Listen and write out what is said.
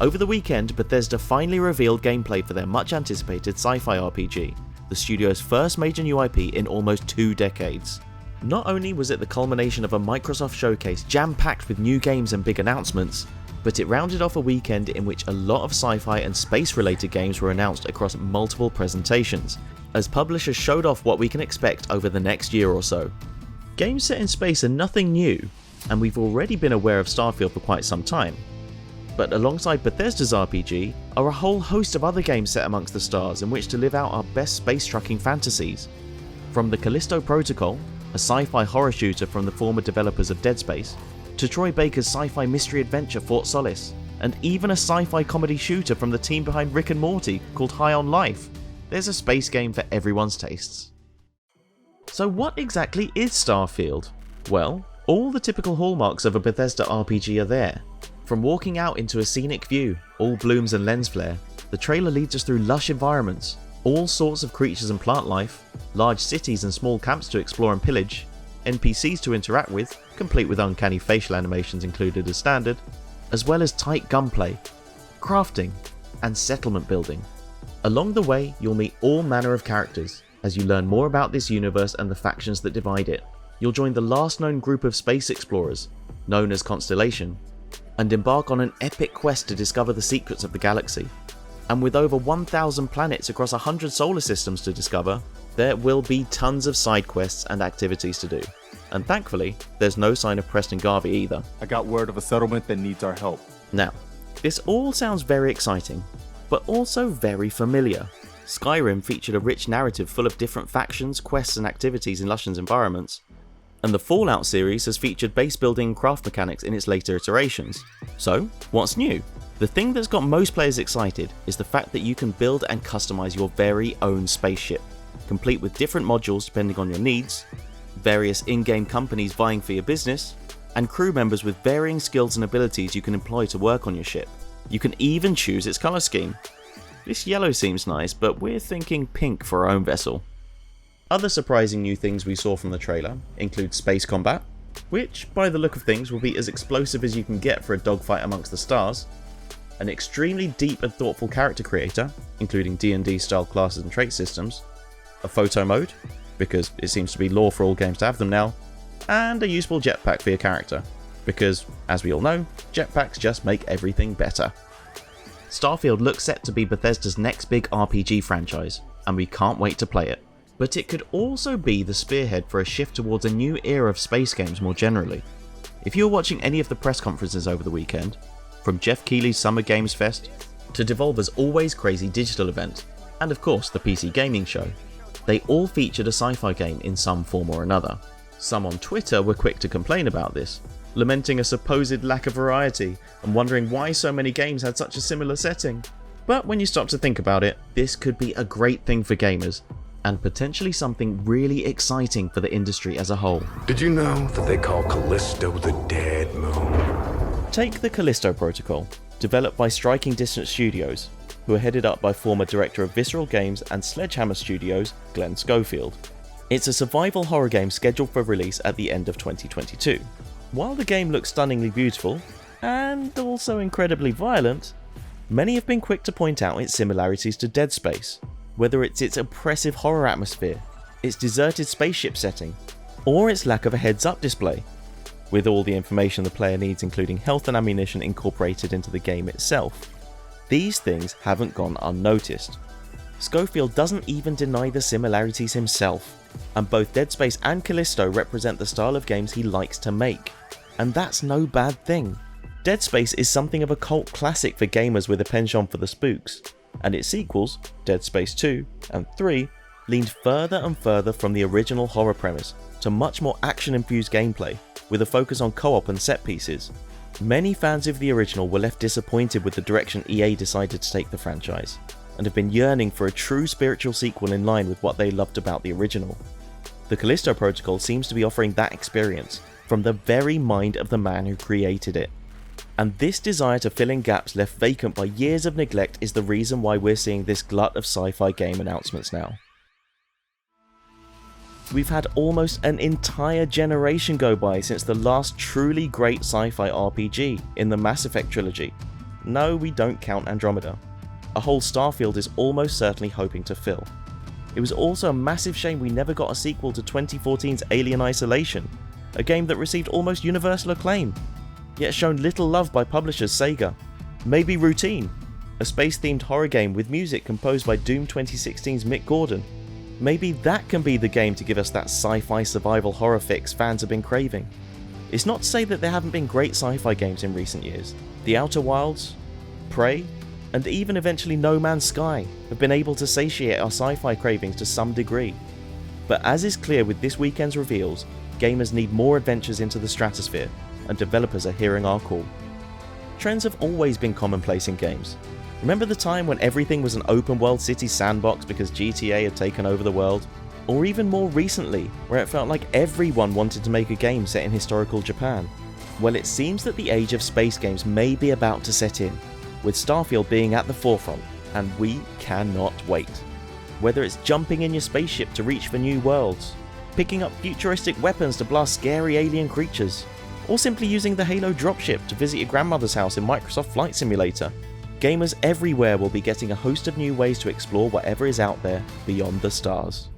Over the weekend, Bethesda finally revealed gameplay for their much anticipated sci-fi RPG, the studio's first major new IP in almost 2 decades. Not only was it the culmination of a Microsoft showcase jam-packed with new games and big announcements, but it rounded off a weekend in which a lot of sci-fi and space-related games were announced across multiple presentations, as publishers showed off what we can expect over the next year or so. Games set in space are nothing new, and we've already been aware of Starfield for quite some time. But alongside Bethesda's RPG are a whole host of other games set amongst the stars in which to live out our best space trucking fantasies. From the Callisto Protocol, a sci-fi horror shooter from the former developers of Dead Space, to Troy Baker's sci-fi mystery adventure Fort Solace, and even a sci-fi comedy shooter from the team behind Rick and Morty called High on Life. There's a space game for everyone's tastes. So what exactly is Starfield? Well, all the typical hallmarks of a Bethesda RPG are there. From walking out into a scenic view, all blooms and lens flare, the trailer leads us through lush environments, all sorts of creatures and plant life, large cities and small camps to explore and pillage, NPCs to interact with, complete with uncanny facial animations included as standard, as well as tight gunplay, crafting, and settlement building. Along the way, you'll meet all manner of characters, as you learn more about this universe and the factions that divide it. You'll join the last known group of space explorers, known as Constellation, and embark on an epic quest to discover the secrets of the galaxy. And with over 1,000 planets across 100 solar systems to discover, there will be tons of side quests and activities to do. And thankfully, there's no sign of Preston Garvey either. I got word of a settlement that needs our help. Now, this all sounds very exciting, but also very familiar. Skyrim featured a rich narrative full of different factions, quests and activities in Lushion's environments, and the Fallout series has featured base building and craft mechanics in its later iterations. So, what's new? The thing that's got most players excited is the fact that you can build and customize your very own spaceship, complete with different modules depending on your needs, various in-game companies vying for your business, and crew members with varying skills and abilities you can employ to work on your ship. You can even choose its colour scheme. This yellow seems nice, but we're thinking pink for our own vessel. Other surprising new things we saw from the trailer include space combat, which by the look of things will be as explosive as you can get for a dogfight amongst the stars, an extremely deep and thoughtful character creator, including D&D style classes and trait systems, a photo mode, because it seems to be law for all games to have them now, and a useful jetpack for your character, because, as we all know, jetpacks just make everything better. Starfield looks set to be Bethesda's next big RPG franchise, and we can't wait to play it. But it could also be the spearhead for a shift towards a new era of space games more generally. If you were watching any of the press conferences over the weekend, from Jeff Keighley's Summer Games Fest, to Devolver's always crazy digital event, and of course the PC gaming show, they all featured a sci-fi game in some form or another. Some on Twitter were quick to complain about this, lamenting a supposed lack of variety and wondering why so many games had such a similar setting. But when you stop to think about it, this could be a great thing for gamers, and potentially something really exciting for the industry as a whole. Did you know that they call Callisto the Dead Moon? Take the Callisto Protocol, developed by Striking Distance Studios, who are headed up by former director of Visceral Games and Sledgehammer Studios, Glenn Schofield. It's a survival horror game scheduled for release at the end of 2022. While the game looks stunningly beautiful, and also incredibly violent, many have been quick to point out its similarities to Dead Space, whether it's its oppressive horror atmosphere, its deserted spaceship setting, or its lack of a heads-up display, with all the information the player needs including health and ammunition incorporated into the game itself. These things haven't gone unnoticed. Schofield doesn't even deny the similarities himself, and both Dead Space and Callisto represent the style of games he likes to make, and that's no bad thing. Dead Space is something of a cult classic for gamers with a penchant for the spooks, and its sequels, Dead Space 2 and 3, leaned further and further from the original horror premise to much more action-infused gameplay, with a focus on co-op and set pieces. Many fans of the original were left disappointed with the direction EA decided to take the franchise, and have been yearning for a true spiritual sequel in line with what they loved about the original. The Callisto Protocol seems to be offering that experience from the very mind of the man who created it. And this desire to fill in gaps left vacant by years of neglect is the reason why we're seeing this glut of sci-fi game announcements now. We've had almost an entire generation go by since the last truly great sci-fi RPG in the Mass Effect trilogy, No, we don't count Andromeda. A whole Starfield is almost certainly hoping to fill. It was also a massive shame we never got a sequel to 2014's Alien Isolation, a game that received almost universal acclaim, yet shown little love by publishers Sega. Maybe Routine, a space-themed horror game with music composed by Doom 2016's Mick Gordon. Maybe that can be the game to give us that sci-fi survival horror fix fans have been craving. It's not to say that there haven't been great sci-fi games in recent years. The Outer Wilds, Prey, and even eventually No Man's Sky have been able to satiate our sci-fi cravings to some degree. But as is clear with this weekend's reveals, gamers need more adventures into the stratosphere, and developers are hearing our call. Trends have always been commonplace in games. Remember the time when everything was an open world city sandbox because GTA had taken over the world? Or even more recently, where it felt like everyone wanted to make a game set in historical Japan? Well, it seems that the age of space games may be about to set in, with Starfield being at the forefront, and we cannot wait. Whether it's jumping in your spaceship to reach for new worlds, picking up futuristic weapons to blast scary alien creatures, or simply using the Halo dropship to visit your grandmother's house in Microsoft Flight Simulator, gamers everywhere will be getting a host of new ways to explore whatever is out there beyond the stars.